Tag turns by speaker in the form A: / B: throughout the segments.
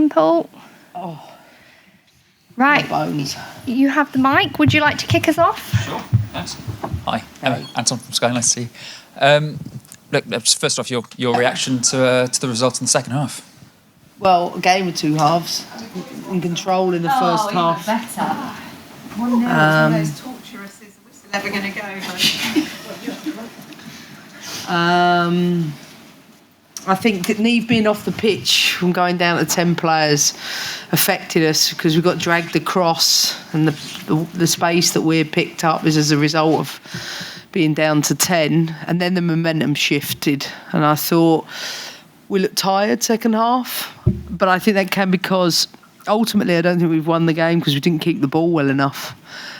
A: Paul.
B: Oh,
A: right.
B: my bones.
A: You have the mic. Would you like to kick us off?
C: Sure. Thanks. Hi, Anton from Sky. Nice to see you. Look, first off, your reaction to the result in the second half.
B: Well, a game of two halves. In control in the first half.
A: Better.
D: 1-0. It's one of those torturous. Is the whistle ever going to go?
B: I think Neve being off the pitch from going down to 10 players affected us because we got dragged across, and the space that we picked up is as a result of being down to 10, and then the momentum shifted, and I thought we looked tired second half, but I think that can because ultimately I don't think we've won the game because we didn't keep the ball well enough.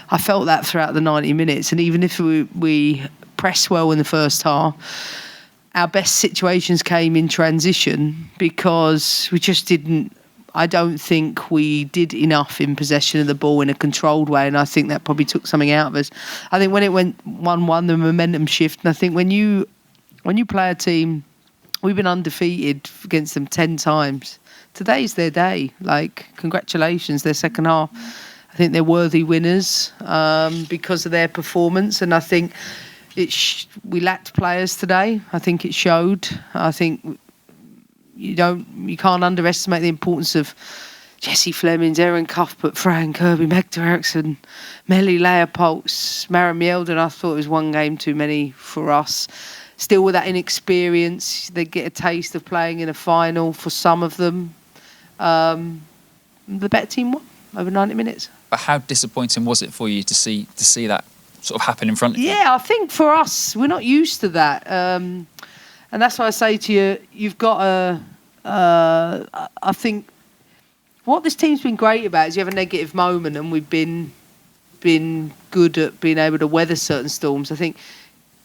B: I felt that throughout the 90 minutes, and even if we pressed well in the first half, our best situations came in transition because we just didn't. I don't think we did enough in possession of the ball in a controlled way, and I think that probably took something out of us. I think when it went 1-1, the momentum shift, and I think when you play a team, we've been undefeated against them 10 times. Today's their day. Like, congratulations, their second half. I think they're worthy winners because of their performance, and I think we lacked players today. I think it showed. I think you can't underestimate the importance of Jesse Flemings, Erin Cuthbert, Fran Kirby, Magda Eriksson, Melly Leopolds, Mara Mjelden. I thought it was one game too many for us. Still with that inexperience, they get a taste of playing in a final for some of them. The better team won over 90 minutes.
C: But how disappointing was it for you to see that sort of happen in front of you?
B: Yeah, I think for us, we're not used to that. And that's why I say to you, you've got to... I think what this team's been great about is you have a negative moment, and we've been good at being able to weather certain storms. I think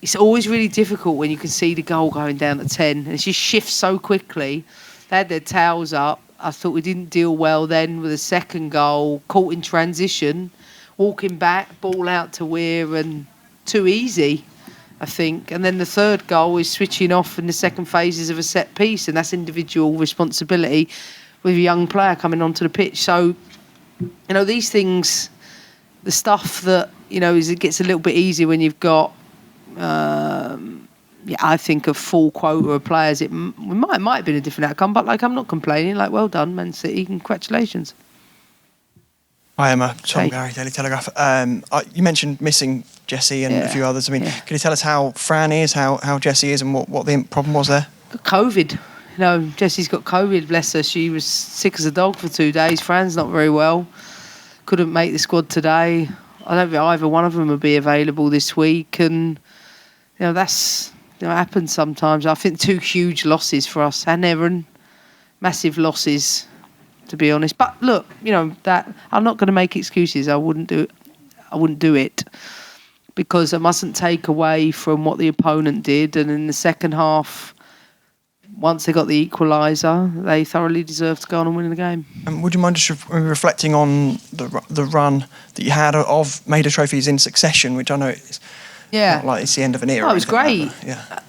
B: it's always really difficult when you can see the goal going down to 10, and it just shifts so quickly. They had their tails up. I thought we didn't deal well then with the second goal, caught in transition, walking back, ball out to Weir, and too easy, I think. And then the third goal is switching off in the second phases of a set piece, and that's individual responsibility with a young player coming onto the pitch. So, these things, the stuff that, it gets a little bit easier when you've got, I think, a full quota of players. It might have been a different outcome, but I'm not complaining. Well done, Man City. Congratulations.
E: Hi, Emma. Tom Gary, Daily Telegraph. You mentioned missing Jessie and a few others. Can you tell us how Fran is, how Jessie is, and what the problem was there?
B: COVID. Jessie's got COVID, bless her. She was sick as a dog for 2 days. Fran's not very well. Couldn't make the squad today. I don't think either one of them will be available this week. And, that's... it happens sometimes. I think 2 huge losses for us and Erin. Massive losses, to be honest. But look, that I'm not going to make excuses. I wouldn't do it because I mustn't take away from what the opponent did. And in the second half, once they got the equaliser, they thoroughly deserved to go on and win the game.
E: Would you mind just reflecting on the run that you had of Maida trophies in succession, which I know is not like it's the end of an era?
B: Oh, it was great.
E: Yeah.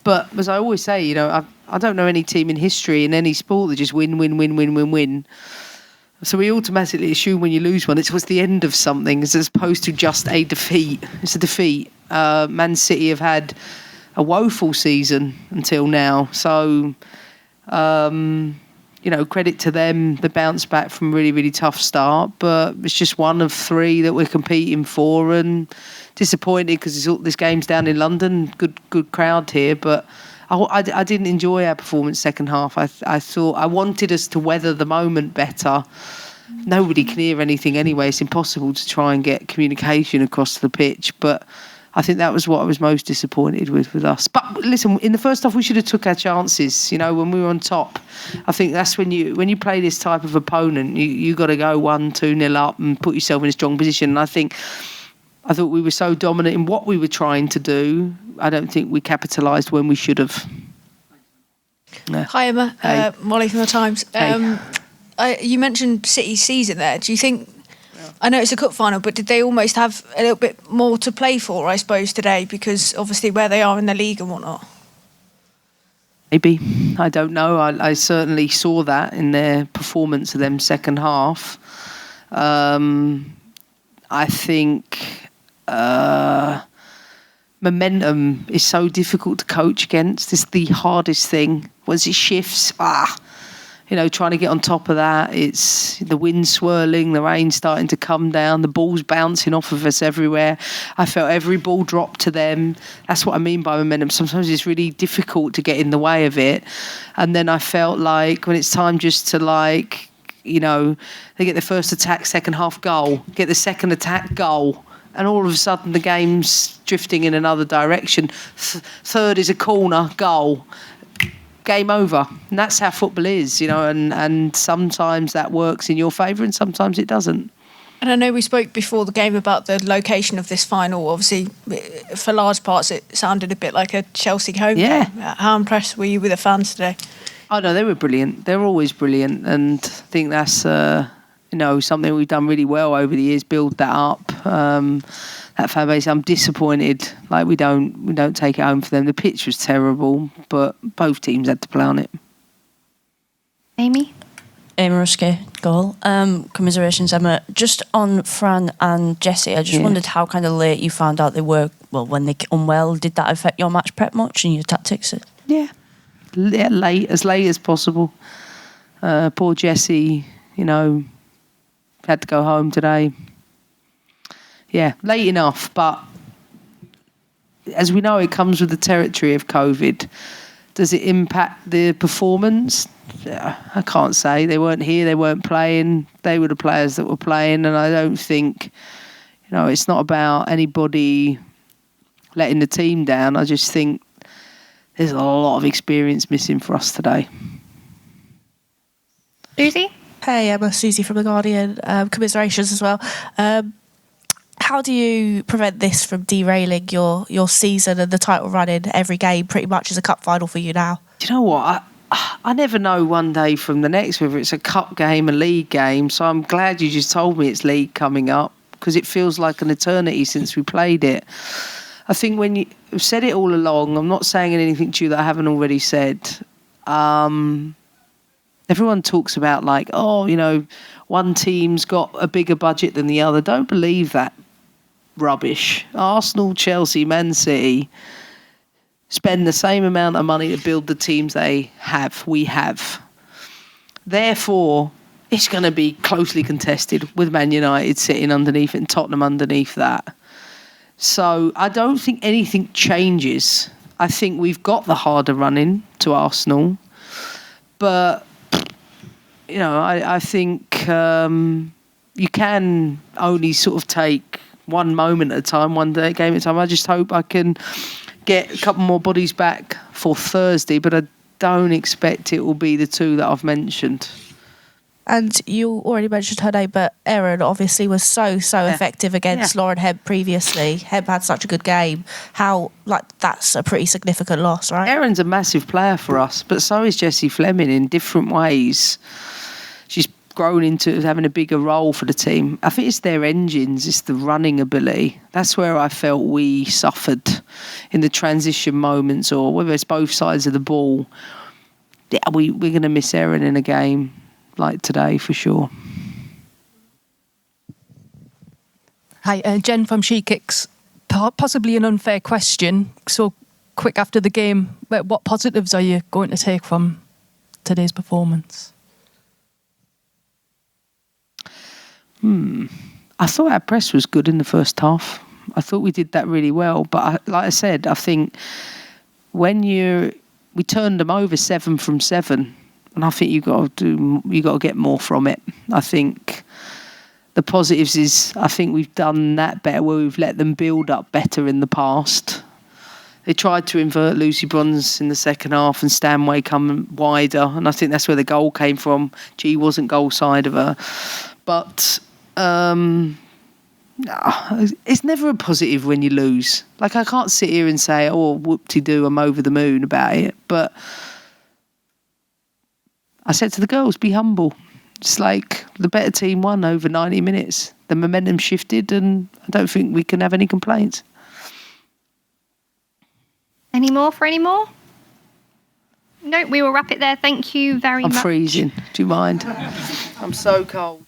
B: But as I always say, I don't know any team in history in any sport that just win. So we automatically assume when you lose one, it's the end of something as opposed to just a defeat. It's a defeat. Man City have had a woeful season until now. So, credit to them. They bounced back from a really, really tough start. But it's just one of 3 that we're competing for, and disappointed because this game's down in London. Good crowd here, but I didn't enjoy our performance second half. I thought I wanted us to weather the moment better. Nobody can hear anything anyway. It's impossible to try and get communication across the pitch, but I think that was what I was most disappointed with us. But listen, in the first half we should have took our chances. When we were on top, I think that's when you play this type of opponent, you got to go 1-2-0 up and put yourself in a strong position. And I thought we were so dominant in what we were trying to do. I don't think we capitalised when we should have.
F: No. Hi, Emma.
B: Hey.
F: Molly from The Times. You mentioned City's season there. Do you think... I know it's a cup final, but did they almost have a little bit more to play for, I suppose, today? Because obviously where they are in the league and whatnot.
B: Maybe. I don't know. I certainly saw that in their performance of them second half. I think momentum is so difficult to coach against. It's the hardest thing. Once it shifts, trying to get on top of that. It's the wind swirling, the rain starting to come down, the ball's bouncing off of us everywhere. I felt every ball drop to them. That's what I mean by momentum. Sometimes it's really difficult to get in the way of it. And then I felt like when it's time just to they get the first attack, second half goal, get the second attack goal. And all of a sudden the game's drifting in another direction. Third is a corner, goal. Game over. And that's how football is, and sometimes that works in your favour and sometimes it doesn't.
F: And I know we spoke before the game about the location of this final. Obviously, for large parts, it sounded a bit like a Chelsea home game. How impressed were you with the fans today? Oh,
B: no, they were brilliant. They're always brilliant. And I think that's, something we've done really well over the years, build that up. That fan base, I'm disappointed. We don't take it home for them. The pitch was terrible, but both teams had to play on it.
A: Amy
G: Ruske, goal. Commiserations, Emma. Just on Fran and Jessie, I just wondered how kind of late you found out they were, when they unwell. Did that affect your match prep much and your tactics?
B: Yeah, late as possible. Poor Jessie, had to go home today. Yeah, late enough, but as we know, it comes with the territory of COVID. Does it impact the performance? I can't say. They weren't here, they weren't playing. They were the players that were playing, and I don't think, it's not about anybody letting the team down. I just think there's a lot of experience missing for us today.
A: Susie?
G: Hey, Emma, Susie from The Guardian. Commiserations as well. How do you prevent this from derailing your season and the title run in every game pretty much as a cup final for you now?
B: Do you know what? I never know one day from the next whether it's a cup game, a league game. So I'm glad you just told me it's league coming up because it feels like an eternity since we played it. I think when you've said it all along, I'm not saying anything to you that I haven't already said. Everyone talks about one team's got a bigger budget than the other. Don't believe that rubbish. Arsenal, Chelsea, Man City spend the same amount of money to build the teams we have. Therefore, it's going to be closely contested with Man United sitting underneath it and Tottenham underneath that. So I don't think anything changes. I think we've got the harder running to Arsenal. But, I think you can only sort of take one moment at a time, one day, game at a time. I just hope I can get a couple more bodies back for Thursday, but I don't expect it will be the two that I've mentioned.
G: And you already mentioned her name, but Erin obviously was so effective against Lauren Hebb previously. Hebb had such a good game. That's a pretty significant loss, right?
B: Erin's a massive player for us, but so is Jessie Fleming in different ways. She's grown into having a bigger role for the team. I think it's their engines, it's the running ability. That's where I felt we suffered in the transition moments, or whether it's both sides of the ball. Yeah, we're going to miss Erin in a game like today for sure.
H: Hi, Jen from She Kicks. Possibly an unfair question. So quick after the game, what positives are you going to take from today's performance?
B: I thought our press was good in the first half. I thought we did that really well. But like I said, I think we turned them over 7 from 7, and I think you got to get more from it. I think the positives is I think we've done that better, where we've let them build up better in the past. They tried to invert Lucy Bronze in the second half and Stanway come wider, and I think that's where the goal came from. G wasn't goal side of her. But it's never a positive when you lose. I can't sit here and say, whoop-de-doo, I'm over the moon about it. But I said to the girls, be humble. It's like the better team won over 90 minutes. The momentum shifted, and I don't think we can have any complaints.
A: Any more? No, we will wrap it there. Thank you very
B: I'm
A: much.
B: freezing. Do you mind? I'm so cold.